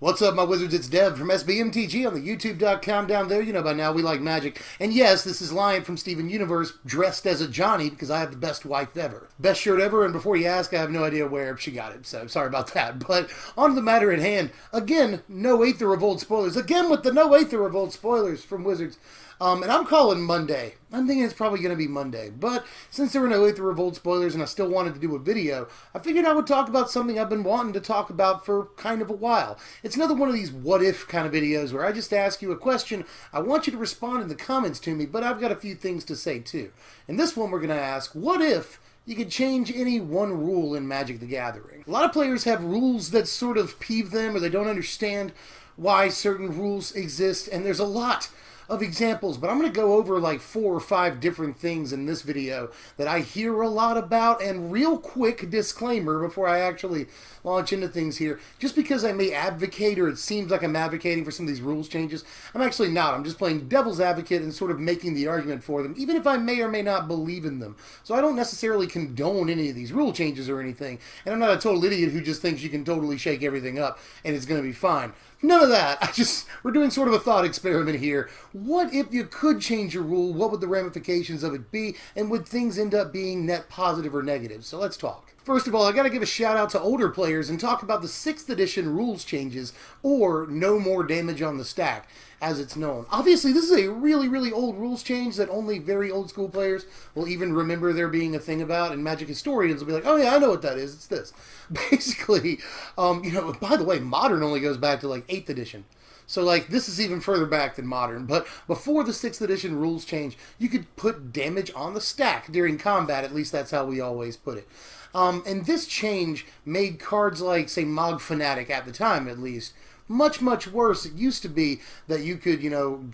What's up, my wizards? It's Dev from SBMTG on the YouTube.com down there. You know by now we like magic. And yes, this is Lion from Steven Universe dressed as a Johnny because I have the best wife ever. Best shirt ever, and before you ask, I have no idea where she got it, so sorry about that. But on to the matter at hand. Again, no Aether Revolt spoilers. Again with the no Aether Revolt spoilers from Wizards. And I'm calling Monday. I'm thinking it's probably going to be Monday. But since there were no Aether Revolt spoilers and I still wanted to do a video, I figured I would talk about something I've been wanting to talk about for kind of a while. It's another one of these what-if kind of videos where I just ask you a question. I want you to respond in the comments to me, but I've got a few things to say too. In this one, we're going to ask, what if you could change any one rule in Magic the Gathering? A lot of players have rules that sort of peeve them or they don't understand why certain rules exist, and there's a lot of examples, but I'm going to go over like 4 or 5 different things in this video that I hear a lot about. And real quick disclaimer before I actually launch into things here, just because I may advocate or it seems like I'm advocating for some of these rules changes, I'm actually not. I'm just playing devil's advocate and sort of making the argument for them, even if I may or may not believe in them. So I don't necessarily condone any of these rule changes or anything, and I'm not a total idiot who just thinks you can totally shake everything up and it's going to be fine. None of that. We're doing sort of a thought experiment here. What if you could change your rule? What would the ramifications of it be? And would things end up being net positive or negative? So let's talk. First of all, I got to give a shout out to older players and talk about the 6th edition rules changes, or no more damage on the stack, as it's known. Obviously, this is a really, really old rules change that only very old school players will even remember there being a thing about, and Magic historians will be like, oh yeah, I know what that is, it's this. Basically, by the way, Modern only goes back to like 8th edition. So, like, this is even further back than Modern. But before the 6th edition rules change, you could put damage on the stack during combat. At least that's how we always put it. And this change made cards like, say, Mog Fanatic, at the time at least, much, much worse. It used to be that you could,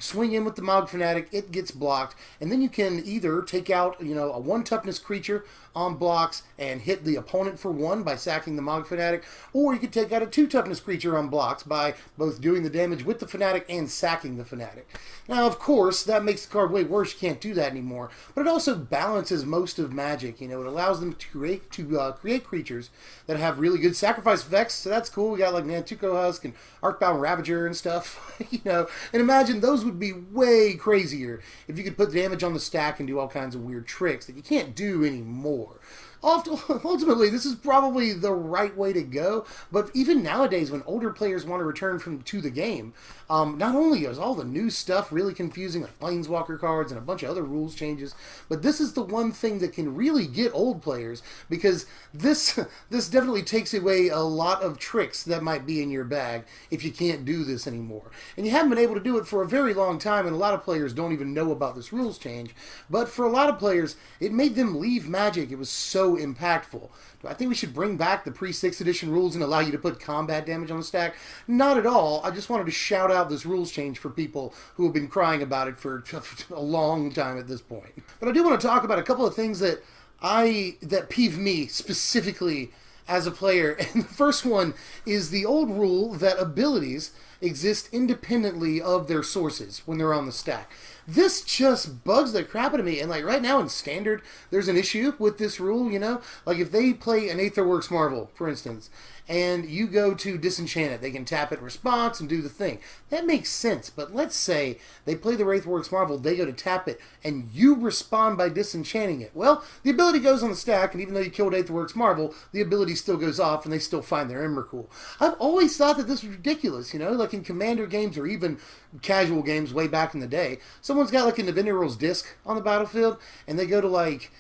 swing in with the Mog Fanatic, it gets blocked, and then you can either take out, a 1 toughness creature on blocks and hit the opponent for 1 by sacking the Mog Fanatic, or you could take out a 2 toughness creature on blocks by both doing the damage with the Fanatic and sacking the Fanatic. Now, of course, that makes the card way worse. You can't do that anymore, but it also balances most of Magic. It allows them to create creatures that have really good sacrifice effects, so that's cool. We got like Nantuko Husk and Arcbound Ravager and stuff, and imagine those would be way crazier if you could put damage on the stack and do all kinds of weird tricks that you can't do anymore. Ultimately, this is probably the right way to go, but even nowadays when older players want to return to the game, not only is all the new stuff really confusing, like Planeswalker cards and a bunch of other rules changes, but this is the one thing that can really get old players, because this definitely takes away a lot of tricks that might be in your bag if you can't do this anymore. And you haven't been able to do it for a very long time, and a lot of players don't even know about this rules change, but for a lot of players, it made them leave Magic. It was so impactful. Do I think we should bring back the pre-6th edition rules and allow you to put combat damage on the stack? Not at all. I just wanted to shout out this rules change for people who have been crying about it for a long time at this point. But I do want to talk about a couple of things that peeve me specifically as a player. And the first one is the old rule that abilities exist independently of their sources when they're on the stack. This just bugs the crap out of me, and like right now in Standard, there's an issue with this rule, Like if they play an Aetherworks Marvel, for instance, and you go to disenchant it, they can tap it in response and do the thing. That makes sense, but let's say they play the Aetherworks Marvel, they go to tap it, and you respond by disenchanting it. Well, the ability goes on the stack, and even though you killed Aetherworks Marvel, the ability still goes off, and they still find their Emrakul. I've always thought that this was ridiculous, like in Commander games or even casual games way back in the day. Someone's got like an Nevinyrral's Disc on the battlefield, and they go to like,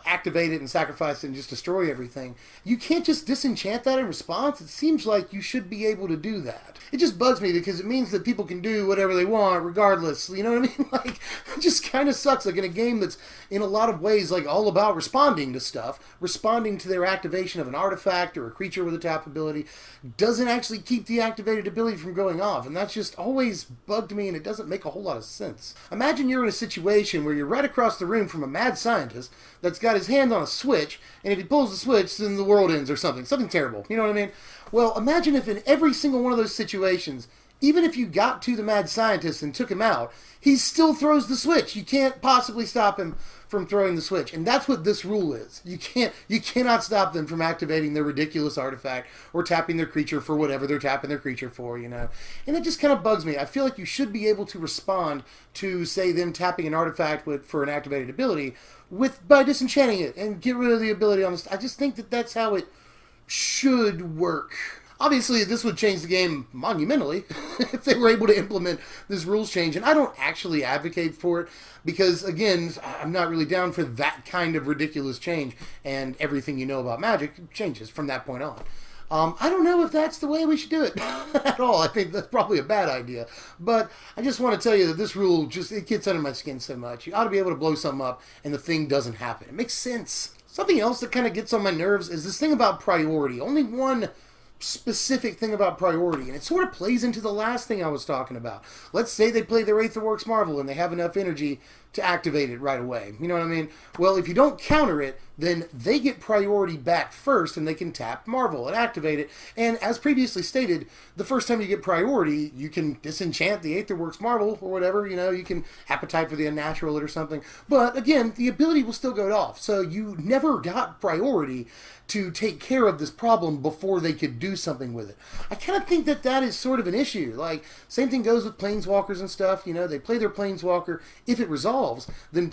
activate it and sacrifice it and just destroy everything. You can't just disenchant that in response. It seems like you should be able to do that. It just bugs me because it means that people can do whatever they want regardless. You know what I mean? Like, it just kind of sucks. Like in a game that's in a lot of ways like all about responding to stuff, responding to their activation of an artifact or a creature with a tap ability doesn't actually keep the activated ability from going off. And that's just always bugged me, and it doesn't make a whole lot of sense. Imagine you're in a situation where you're right across the room from a mad scientist that's got his hand on a switch, and if he pulls the switch, then the world ends or something terrible. You know what I mean? Well, imagine if in every single one of those situations, even if you got to the mad scientist and took him out, he still throws the switch. You can't possibly stop him from throwing the switch. And that's what this rule is. You cannot stop them from activating their ridiculous artifact or tapping their creature for whatever they're tapping their creature for, you know. And it just kind of bugs me. I feel like you should be able to respond to, say, them tapping an artifact for an activated ability by disenchanting it and get rid of the ability on this. I just think that that's how it should work. Obviously, this would change the game monumentally if they were able to implement this rules change. And I don't actually advocate for it because, again, I'm not really down for that kind of ridiculous change. And everything you know about Magic changes from that point on. I don't know if that's the way we should do it at all. I think that's probably a bad idea. But I just want to tell you that this rule it gets under my skin so much. You ought to be able to blow something up and the thing doesn't happen. It makes sense. Something else that kind of gets on my nerves is this thing about priority. Only one specific thing about priority, and it sort of plays into the last thing I was talking about. Let's say they play their Aether Marvel and they have enough energy to activate it right away. You know what I mean? Well, if you don't counter it, then they get priority back first and they can tap Marvel and activate it. And as previously stated, the first time you get priority, you can disenchant the Aether Marvel or whatever, you know, you can Appetite for the Unnatural it or something. But again, the ability will still go off. So you never got priority to take care of this problem before they could do something with it. I kind of think that that is sort of an issue. Like, same thing goes with Planeswalkers and stuff. You know, they play their Planeswalker. If it resolves, then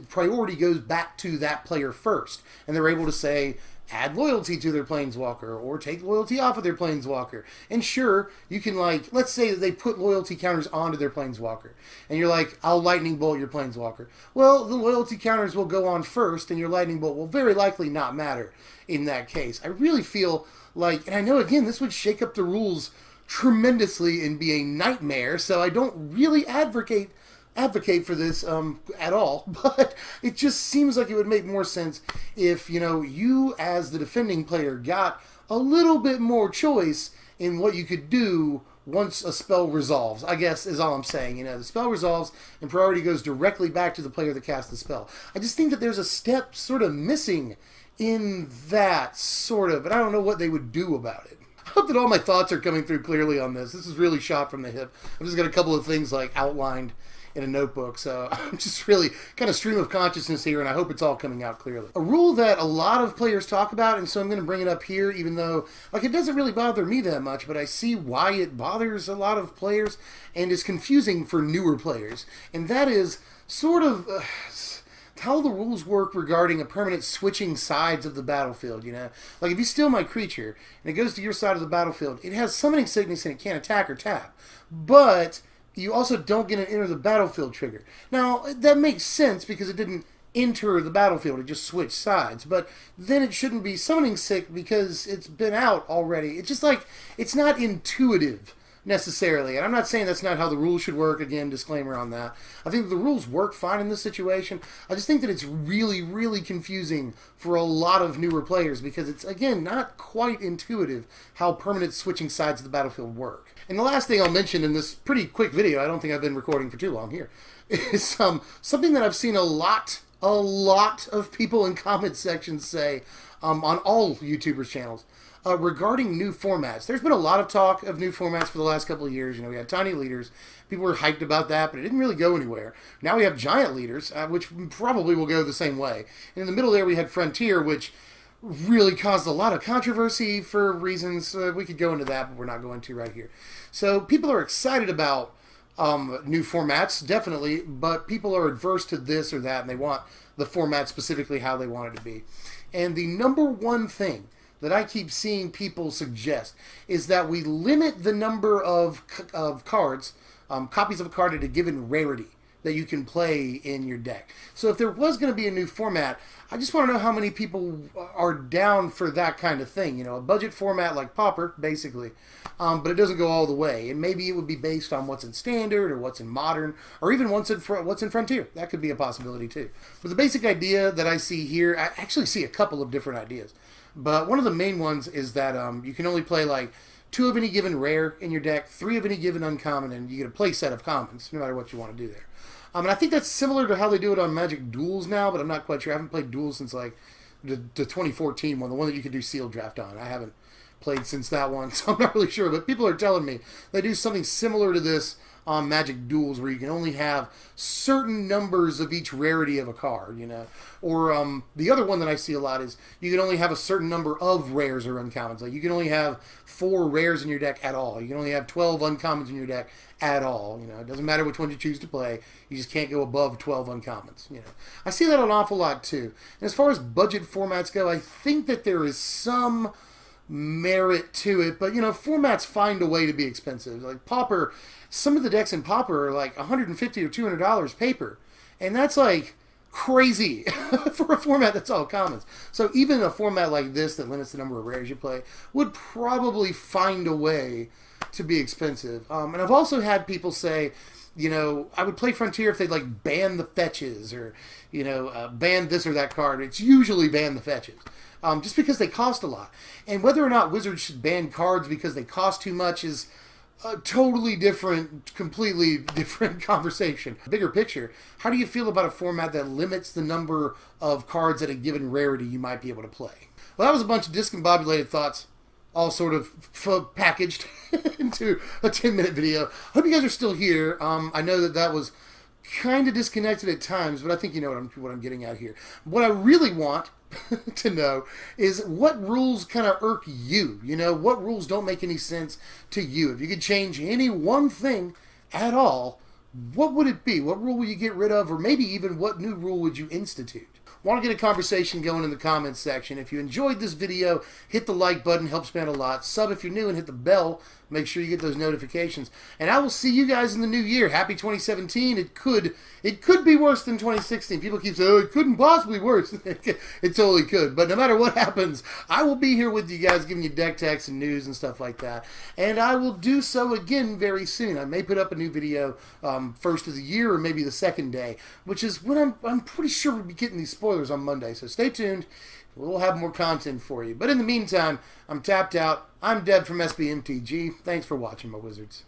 priority goes back to that player first. And they're able to say, add loyalty to their Planeswalker or take loyalty off of their Planeswalker. And sure, you can, like, let's say that they put loyalty counters onto their Planeswalker. And you're like, I'll Lightning Bolt your Planeswalker. Well, the loyalty counters will go on first and your Lightning Bolt will very likely not matter in that case. I really feel like, and I know, again, this would shake up the rules tremendously and be a nightmare, so I don't really advocate for this at all, but it just seems like it would make more sense if, you know, you as the defending player got a little bit more choice in what you could do once a spell resolves, I guess is all I'm saying. You know, the spell resolves and priority goes directly back to the player that cast the spell. I just think that there's a step sort of missing in that, sort of, and I don't know what they would do about it. I hope that all my thoughts are coming through clearly on this. This is really shot from the hip. I've just got a couple of things like outlined in a notebook, so I'm just really kind of stream of consciousness here, and I hope it's all coming out clearly. A rule that a lot of players talk about, and so I'm going to bring it up here, even though, like, it doesn't really bother me that much, but I see why it bothers a lot of players, and is confusing for newer players, and that is sort of how the rules work regarding a permanent switching sides of the battlefield, you know? Like, if you steal my creature, and it goes to your side of the battlefield, it has summoning sickness and it can't attack or tap, but you also don't get an enter the battlefield trigger. Now, that makes sense because it didn't enter the battlefield, it just switched sides. But then it shouldn't be summoning sick because it's been out already. It's just like, it's not intuitive necessarily. And I'm not saying that's not how the rules should work. Again, disclaimer on that. I think the rules work fine in this situation. I just think that it's really, really confusing for a lot of newer players because it's, again, not quite intuitive how permanent switching sides of the battlefield work. And the last thing I'll mention in this pretty quick video, I don't think I've been recording for too long here, is something that I've seen a lot of people in comment sections say on all YouTubers' channels regarding new formats. There's been a lot of talk of new formats for the last couple of years. You know, we had tiny leaders. People were hyped about that, but it didn't really go anywhere. Now we have giant leaders, which probably will go the same way. And in the middle there we had Frontier, which really caused a lot of controversy for reasons. We could go into that, but we're not going to right here. So people are excited about new formats, definitely, but people are adverse to this or that, and they want the format specifically how they want it to be. And the number one thing that I keep seeing people suggest is that we limit the number of cards, copies of a card at a given rarity that you can play in your deck. So if there was going to be a new format, I just want to know how many people are down for that kind of thing. You know, a budget format like Pauper, basically. But it doesn't go all the way. And maybe it would be based on what's in Standard or what's in Modern or even what's in Frontier. That could be a possibility too. But the basic idea that I see here, I actually see a couple of different ideas. But one of the main ones is that you can only play like 2 of any given rare in your deck, 3 of any given uncommon, and you get a play set of commons, no matter what you want to do there. And I think that's similar to how they do it on Magic Duels now, but I'm not quite sure. I haven't played Duels since like the 2014 one, the one that you could do sealed draft on. I haven't played since that one, so I'm not really sure. But people are telling me they do something similar to this Magic Duels where you can only have certain numbers of each rarity of a card, you know. Or the other one that I see a lot is you can only have a certain number of rares or uncommons. Like you can only have 4 rares in your deck at all. You can only have 12 uncommons in your deck at all. You know, it doesn't matter which one you choose to play. You just can't go above 12 uncommons. You know, I see that an awful lot too. And as far as budget formats go, I think that there is some merit to it, but you know, formats find a way to be expensive. Like Pauper, some of the decks in Pauper are like $150 or $200 paper, and that's like crazy for a format that's all commons. So even a format like this that limits the number of rares you play would probably find a way to be expensive. And I've also had people say, you know, I would play Frontier if they'd like ban the fetches or, you know, ban this or that card. It's usually ban the fetches. Just because they cost a lot. And whether or not Wizards should ban cards because they cost too much is a totally different, completely different conversation. Bigger picture, how do you feel about a format that limits the number of cards at a given rarity you might be able to play? Well, that was a bunch of discombobulated thoughts, all sort of packaged into a 10-minute video. Hope you guys are still here. I know that was kind of disconnected at times, but I think you know what I'm getting at here. What I really want to know is what rules kind of irk you. You know, what rules don't make any sense to you. If you could change any one thing at all, what would it be? What rule would you get rid of? Or maybe even what new rule would you institute? Want to get a conversation going in the comments section. If you enjoyed this video, hit the like button, helps me out a lot. Sub if you're new and hit the bell. Make sure you get those notifications. And I will see you guys in the new year. Happy 2017. It could be worse than 2016. People keep saying, oh, it couldn't possibly be worse. It totally could. But no matter what happens, I will be here with you guys giving you deck techs and news and stuff like that. And I will do so again very soon. I may put up a new video first of the year or maybe the second day, which is when I'm pretty sure we'll be getting these spoilers on Monday. So stay tuned. We'll have more content for you. But in the meantime, I'm tapped out. I'm Deb from SBMTG. Thanks for watching, my wizards.